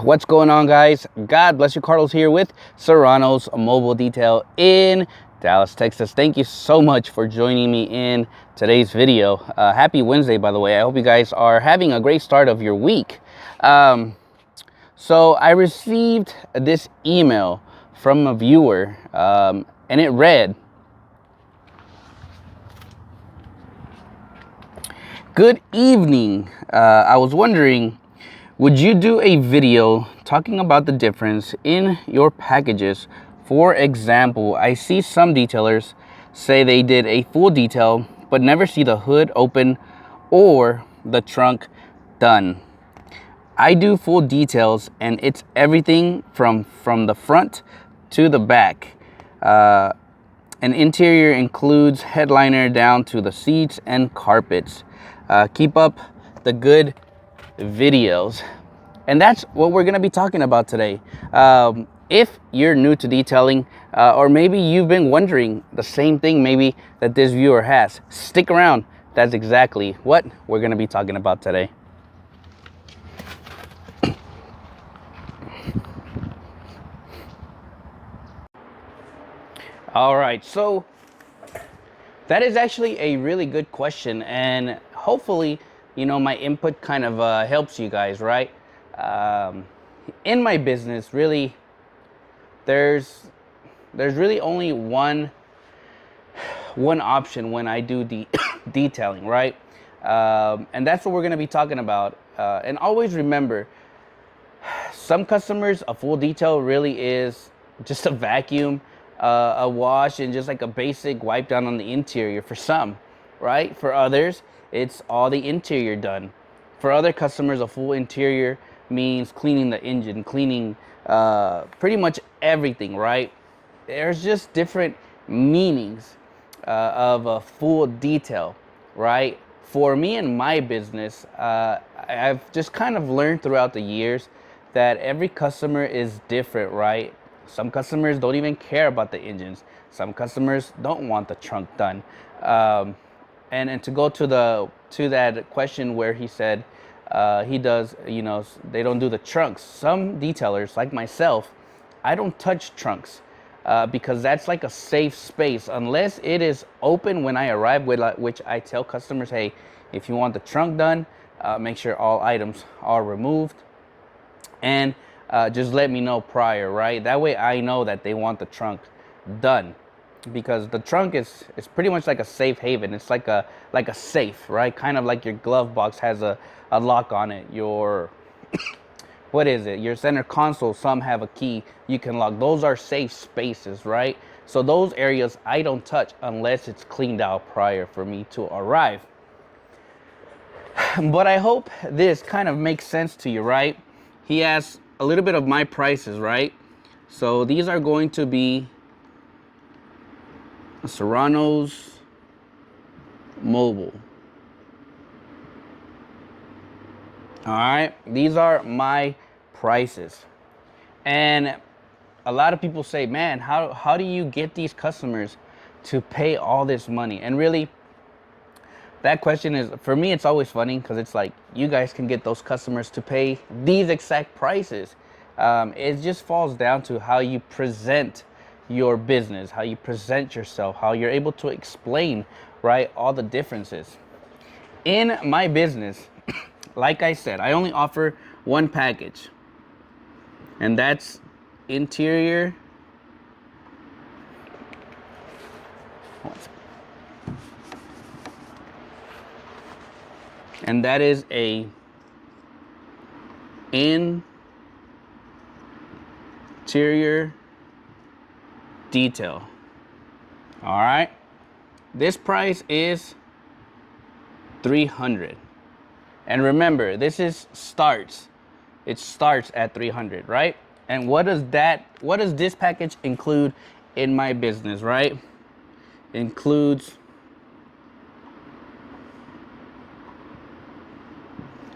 What's going on, guys? God bless you. Carlos here with Serranos Mobile Detail in Dallas, Texas. Thank you so much for joining me in today's video. Happy Wednesday, by the way. I hope you guys are having a great start of your week. So I received this email from a viewer, and it read, "Good evening. I was wondering, would you do a video talking about the difference in your packages? For example, I see some detailers say they did a full detail but never see the hood open or the trunk done. I do full details and it's everything from the front to the back. An interior includes headliner down to the seats and carpets. Keep up the good videos." And that's what we're going to be talking about today. If you're new to detailing, or maybe you've been wondering the same thing maybe that this viewer has, stick around. That's exactly what we're going to be talking about today. All right, so that is actually a really good question, and hopefully, you know, my input kind of helps you guys, right? In my business, really, there's really only one option when I do the detailing, right? And that's what we're going to be talking about. And always remember, some customers, a full detail really is just a vacuum, a wash, and just like a basic wipe down on the interior for some, right? For others, it's all the interior done. For other customers, a full interior means cleaning the engine, cleaning pretty much everything, right? There's just different meanings of a full detail, right? For me and my business, I've just kind of learned throughout the years that every customer is different, right? Some customers don't even care about the engines. Some customers don't want the trunk done. And to go to that question where he said he does, you know, they don't do the trunks. Some detailers like myself, I don't touch trunks because that's like a safe space unless it is open when I arrive, which I tell customers, hey, if you want the trunk done, make sure all items are removed, and just let me know prior, right? That way I know that they want the trunk done, because the trunk is pretty much like a safe haven. It's like a safe, right? Kind of like your glove box has a lock on it. Your what is it? Your center console, some have a key you can lock. Those are safe spaces, right? So those areas I don't touch unless it's cleaned out prior for me to arrive. But I hope this kind of makes sense to you, right? He asked a little bit of my prices, right? So these are going to be Serranos Mobile. All right, these are my prices. And a lot of people say, man, how do you get these customers to pay all this money? And really, that question is, for me, it's always funny because it's like, you guys can get those customers to pay these exact prices. It just falls down to how you present your business, how you present yourself, how you're able to explain, right, all the differences. In my business, like I said, I only offer one package, and that's interior. And that is a interior detail. All right, this price is $300. And remember, this is starts. It starts at $300, right? And what does this package include in my business, right? It includes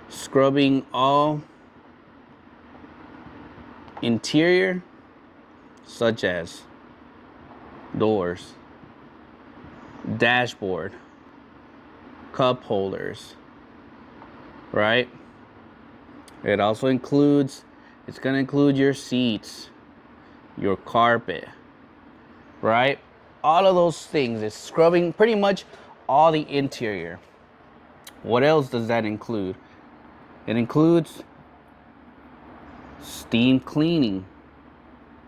scrubbing all interior, such as doors, dashboard, cup holders, right? It also includes It's gonna include your seats, your carpet, right? All of those things. It's scrubbing pretty much all the interior. What else does that include? It includes steam cleaning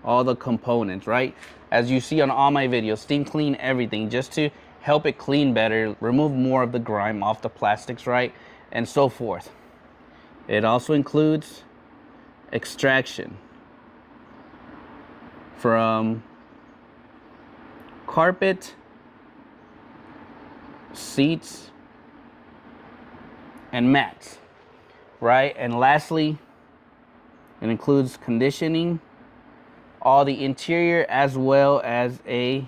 all the components, right? As you see on all my videos, steam clean everything just to help it clean better, remove more of the grime off the plastics, right? And so forth. It also includes extraction from carpet, seats, and mats, right? And lastly, it includes conditioning all the interior as well as a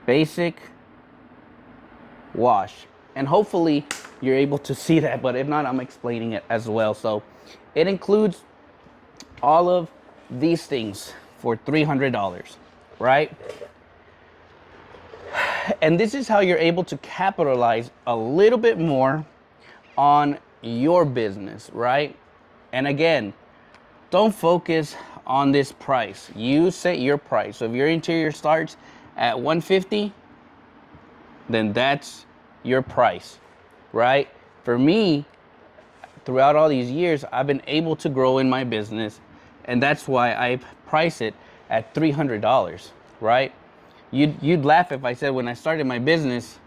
basic wash. And hopefully you're able to see that, but if not, I'm explaining it as well. So it includes all of these things for $300, right? And this is how you're able to capitalize a little bit more on your business, right? And again, don't focus on this price. You set your price. So if your interior starts at $150, then that's your price, right? For me, throughout all these years, I've been able to grow in my business, and that's why I price it at $300, right? You'd laugh if I said when I started my business,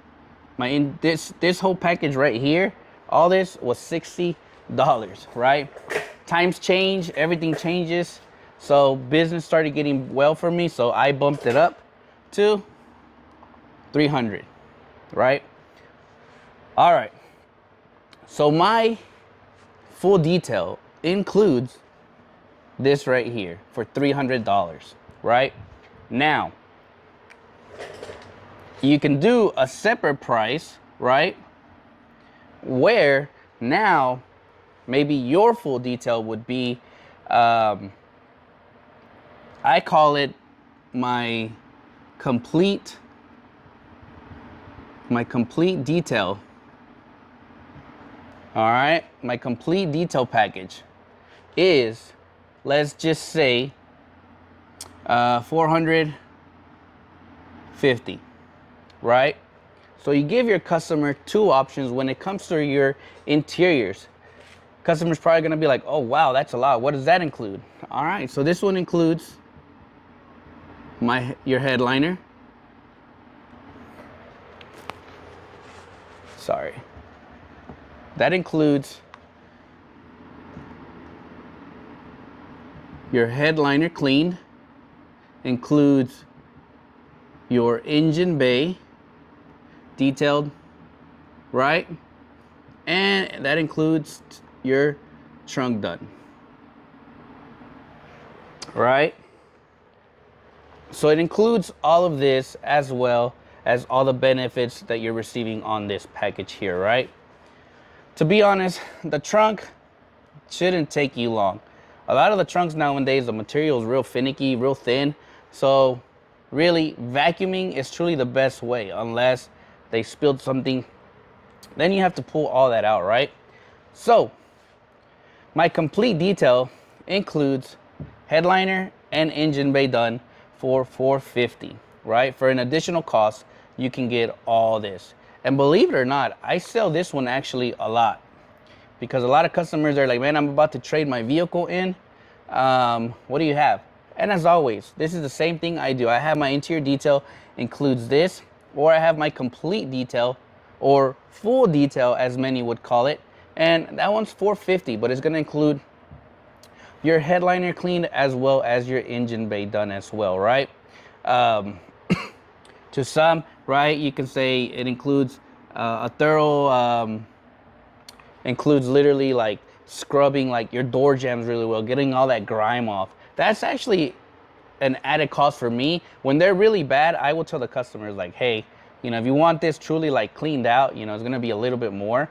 this whole package right here, all this was $60, right? Times change, everything changes. So business started getting well for me, so I bumped it up to $300, right? All right. So my full detail includes this right here for $300, right? Now, you can do a separate price, right? Where now maybe your full detail would be, I call it my complete detail. All right, my complete detail package is, let's just say, $450, right? So you give your customer two options when it comes to your interiors. Customer's probably gonna be like, oh wow, that's a lot. What does that include? All right, so this one includes your headliner. Sorry. That includes your headliner cleaned, includes your engine bay detailed, right? And that includes your trunk done, right? So it includes all of this as well as all the benefits that you're receiving on this package here, right? To be honest, the trunk shouldn't take you long. A lot of the trunks nowadays, the material is real finicky, real thin. So really, vacuuming is truly the best way, unless they spilled something. Then you have to pull all that out, right? So my complete detail includes headliner and engine bay done for $450, right? For an additional cost, you can get all this. And believe it or not, I sell this one actually a lot, because a lot of customers are like, man, I'm about to trade my vehicle in. What do you have? And as always, this is the same thing I do. I have my interior detail includes this, or I have my complete detail, or full detail as many would call it. And that one's $450, but it's gonna include your headliner cleaned as well as your engine bay done as well, right? To some, right, you can say it includes a thorough, includes literally like scrubbing like your door jambs really well, getting all that grime off. That's actually an added cost for me. When they're really bad, I will tell the customers like, hey, you know, if you want this truly like cleaned out, you know, it's gonna be a little bit more.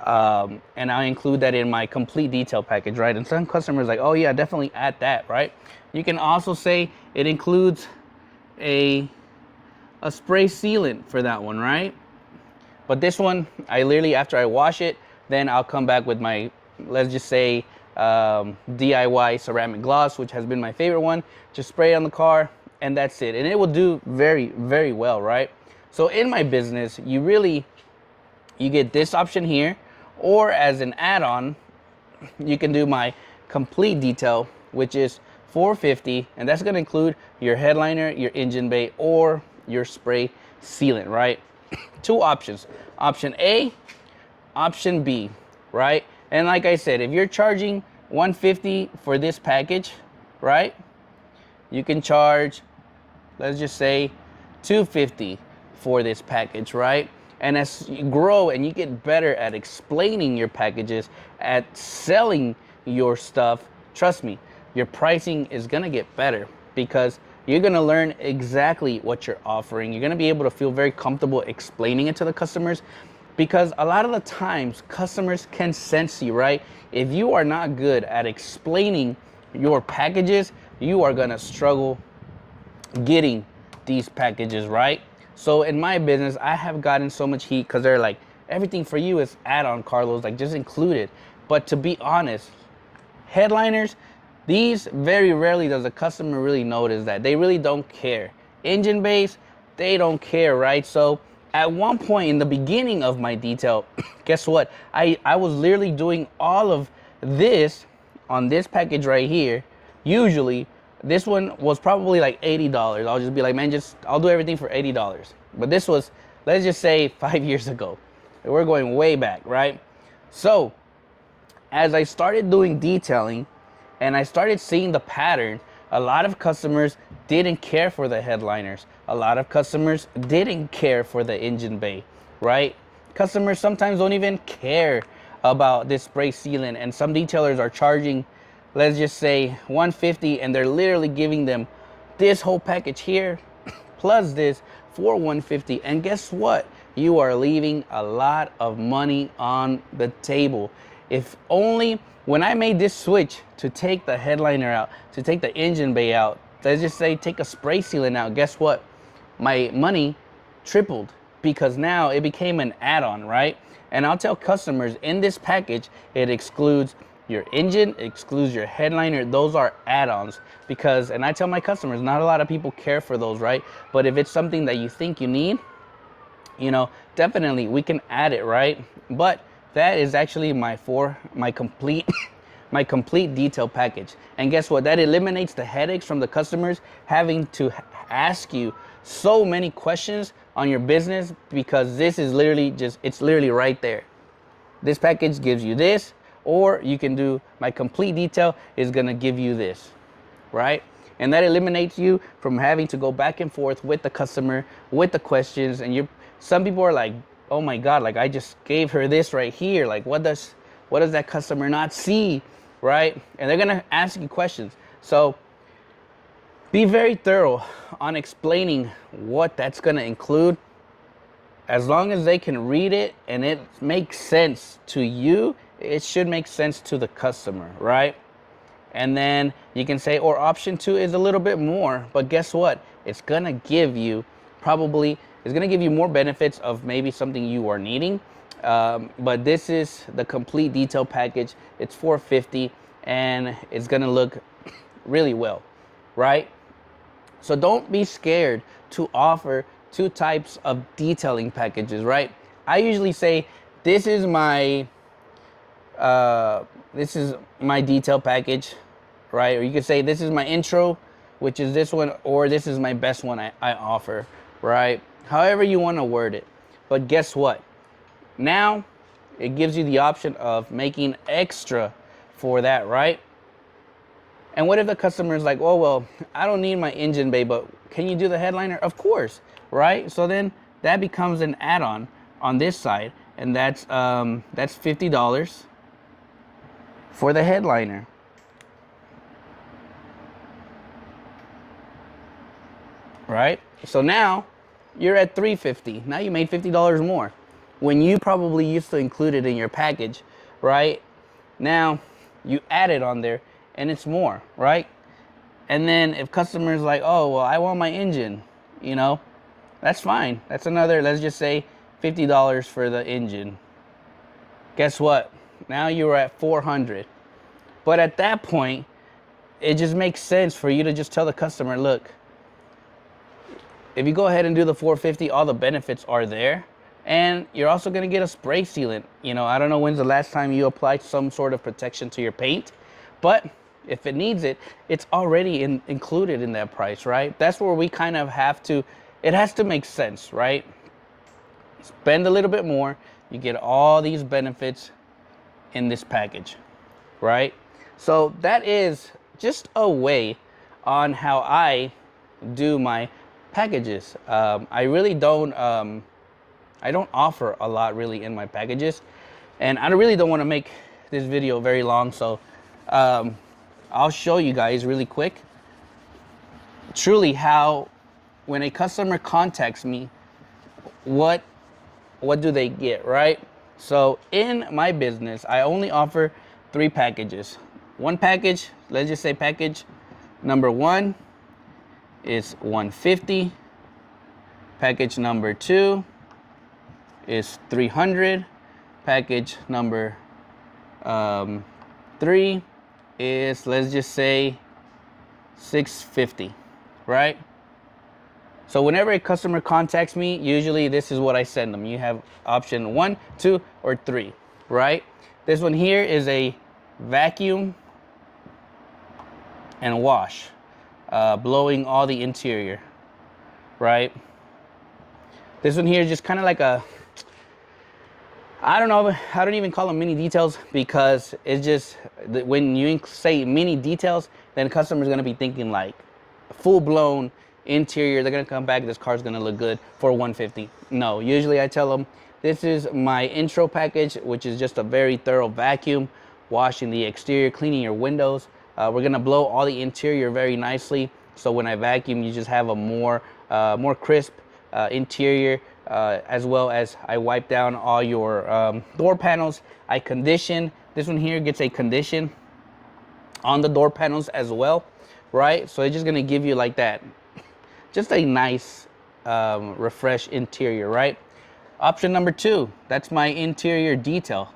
And I include that in my complete detail package, right? And some customers like, oh yeah, definitely add that, right? You can also say it includes a spray sealant for that one, right? But this one, I literally, after I wash it, then I'll come back with my, let's just say, DIY ceramic gloss, which has been my favorite one. Just spray it on the car and that's it. And it will do very, very well, right? So in my business, you get this option here, or as an add-on, you can do my complete detail, which is $450, and that's going to include your headliner, your engine bay, or your spray sealant, right? Two options, option A, option B, right? And like I said, if you're charging $150 for this package, right, you can charge, let's just say, $250 for this package, right? And as you grow and you get better at explaining your packages, at selling your stuff, trust me, your pricing is gonna get better, because you're gonna learn exactly what you're offering. You're gonna be able to feel very comfortable explaining it to the customers, because a lot of the times customers can sense you, right? If you are not good at explaining your packages, you are gonna struggle getting these packages, right? So in my business, I have gotten so much heat because they're like, everything for you is add-on, Carlos, like just include it. But to be honest, headliners, these very rarely does a customer really notice that. They really don't care. Engine bays, they don't care, right? So at one point in the beginning of my detail, guess what? I was literally doing all of this on this package right here. Usually, this one was probably like $80. I'll just be like, man, I'll do everything for $80. But this was, let's just say 5 years ago. We're going way back, right? So as I started doing detailing and I started seeing the pattern, a lot of customers didn't care for the headliners. A lot of customers didn't care for the engine bay, right? Customers sometimes don't even care about this spray sealant, and some detailers are charging, let's just say $150, and they're literally giving them this whole package here plus this for $150. And guess what? You are leaving a lot of money on the table. If only when I made this switch to take the headliner out, to take the engine bay out, let's just say take a spray sealant out, guess what? My money tripled, because now it became an add-on, right? And I'll tell customers, in this package, it excludes your engine, excludes your headliner. Those are add-ons, because, and I tell my customers, not a lot of people care for those, right? But if it's something that you think you need, you know, definitely we can add it, right? But that is actually my complete my complete detail package. And guess what? That eliminates the headaches from the customers having to ask you so many questions on your business, because this is literally it's literally right there. This package gives you this, or you can do my complete detail is gonna give you this, right? And that eliminates you from having to go back and forth with the customer with the questions. And some people are like, oh my God, like I just gave her this right here. Like what does that customer not see, right? And they're gonna ask you questions. So be very thorough on explaining what that's gonna include. As long as they can read it and it makes sense to you, it should make sense to the customer, right? And then you can say, or option 2 is a little bit more, but guess what? It's gonna give you more benefits of maybe something you are needing. But this is the complete detail package. It's $450, and it's gonna look really well, right? So don't be scared to offer 2 types of detailing packages, right? I usually say, this is my detail package, right? Or you could say, this is my intro, which is this one, or this is my best one I offer, right? However you want to word it. But guess what? Now it gives you the option of making extra for that, right? And what if the customer is like, oh, well, I don't need my engine bay, but can you do the headliner? Of course, right? So then that becomes an add-on on this side, and that's $50 for the headliner. Right? So now you're at $350. Now you made $50 more when you probably used to include it in your package, right? Now you add it on there and it's more, right? And then if customers like, oh, well, I want my engine, you know, that's fine. That's another, let's just say $50 for the engine. Guess what? Now you're at $400. But at that point, it just makes sense for you to just tell the customer, look, if you go ahead and do the 450, all the benefits are there. And you're also gonna get a spray sealant. You know, I don't know when's the last time you applied some sort of protection to your paint, but if it needs it, it's already included in that price, right? That's where we kind of have to, it has to make sense, right? Spend a little bit more, you get all these benefits in this package, right? So that is just a way on how I do my packages. I really don't I don't offer a lot really in my packages, and I really don't want to make this video very long, so I'll show you guys really quick truly how, when a customer contacts me, what do they get, right? So in my business, I only offer 3 packages. One package, let's just say package number 1 is $150. Package number 2 is $300. Package number 3 is, let's just say, $650, right? So whenever a customer contacts me, usually this is what I send them. You have option 1, 2, or 3, right? This one here is a vacuum and wash, blowing all the interior, right? This one here is just kind of like a, I don't know, I don't even call them mini details, because it's just, when you say mini details, then the customer's gonna be thinking like full-blown interior. They're gonna come back, this car's gonna look good for $150. No, usually I tell them, this is my intro package, which is just a very thorough vacuum, washing the exterior, cleaning your windows. We're gonna blow all the interior very nicely, so when I vacuum, you just have a more crisp interior, as well as I wipe down all your door panels. I condition. This one here gets a condition on the door panels as well, right? So it's just gonna give you like that, just a nice refresh interior, right? Option number 2, that's my interior detail,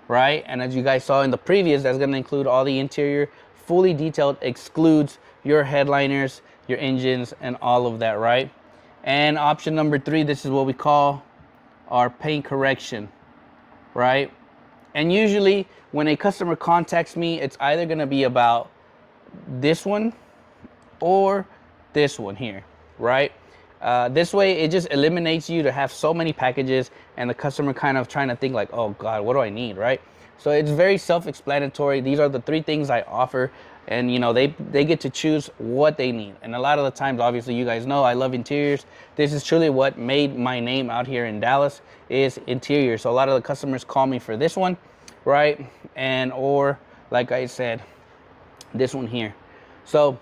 right? And as you guys saw in the previous, that's gonna include all the interior, fully detailed, excludes your headliners, your engines, and all of that, right? And option number 3, this is what we call our paint correction, right? And usually when a customer contacts me, it's either gonna be about this one or this one here, right? This way it just eliminates you to have so many packages and the customer kind of trying to think like, oh God, what do I need, right? So it's very self-explanatory. These are the 3 things I offer, and you know, they get to choose what they need. And a lot of the times, obviously, you guys know I love interiors. This is truly what made my name out here in Dallas, is interior. So a lot of the customers call me for this one, right? And or like I said, this one here. So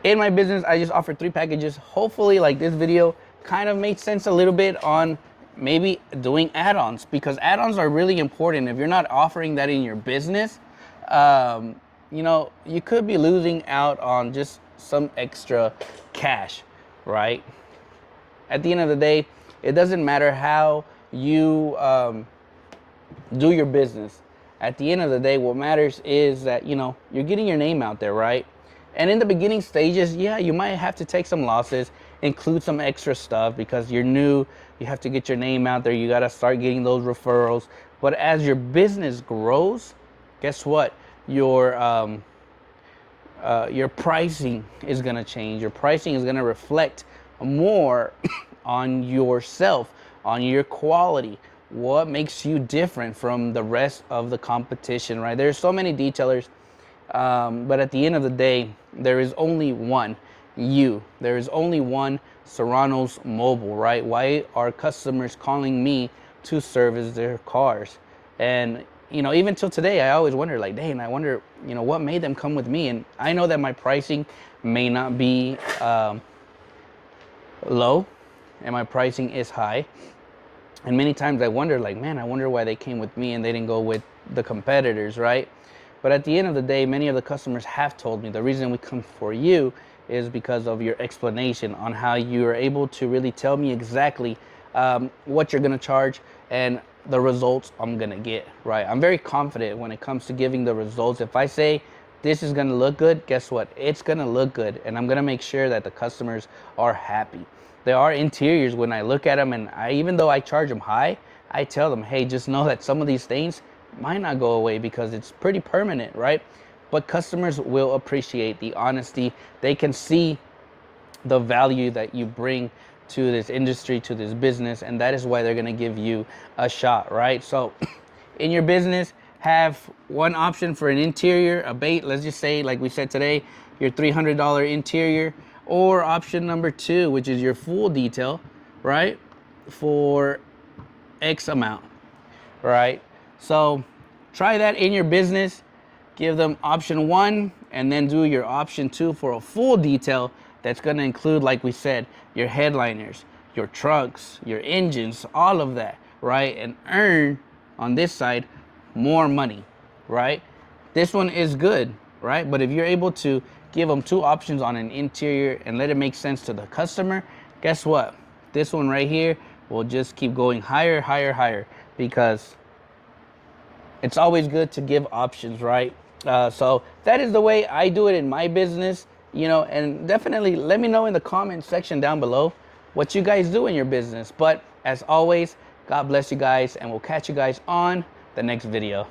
in my business, I just offer 3 packages. Hopefully, like, this video kind of made sense a little bit on maybe doing add-ons, because add-ons are really important. If you're not offering that in your business, you know, you could be losing out on just some extra cash, right? At the end of the day, it doesn't matter how you do your business. At the end of the day, what matters is that, you know, you're getting your name out there, right? And in the beginning stages, yeah, you might have to take some losses, include some extra stuff, because you're new, you have to get your name out there, you got to start getting those referrals. But as your business grows, guess what? Your pricing is going to change. Your pricing is going to reflect more on yourself, on your quality, what makes you different from the rest of the competition, right? There's so many detailers, but at the end of the day, there is only one you. There is only one Serranos Mobile, right? Why are customers calling me to service their cars? And you know, even till today, I always wonder, like, dang, I wonder, you know, what made them come with me? And I know that my pricing may not be low, and my pricing is high. And many times I wonder, like, man, I wonder why they came with me and they didn't go with the competitors, right? But at the end of the day, many of the customers have told me the reason we come for you is because of your explanation on how you are able to really tell me exactly what you're going to charge. And the results I'm gonna get, right? I'm very confident when it comes to giving the results. If I say this is gonna look good, guess what? It's gonna look good, and I'm gonna make sure that the customers are happy. There are interiors when I look at them, and even though I charge them high, I tell them, hey, just know that some of these things might not go away because it's pretty permanent, right? But customers will appreciate the honesty. They can see the value that you bring to this industry, to this business, and that is why they're gonna give you a shot, right? So in your business, have one option for an interior, a bait, let's just say, like we said today, your $300 interior, or option number 2, which is your full detail, right? For X amount, right? So try that in your business. Give them option 1 and then do your option 2 for a full detail that's going to include, like we said, your headliners, your trucks, your engines, all of that, right? And earn on this side more money, right? This one is good, right? But if you're able to give them 2 options on an interior and let it make sense to the customer, guess what? This one right here will just keep going higher, higher, higher, because it's always good to give options, right? So that is the way I do it in my business, you know, and definitely let me know in the comment section down below what you guys do in your business. But as always, God bless you guys, and we'll catch you guys on the next video.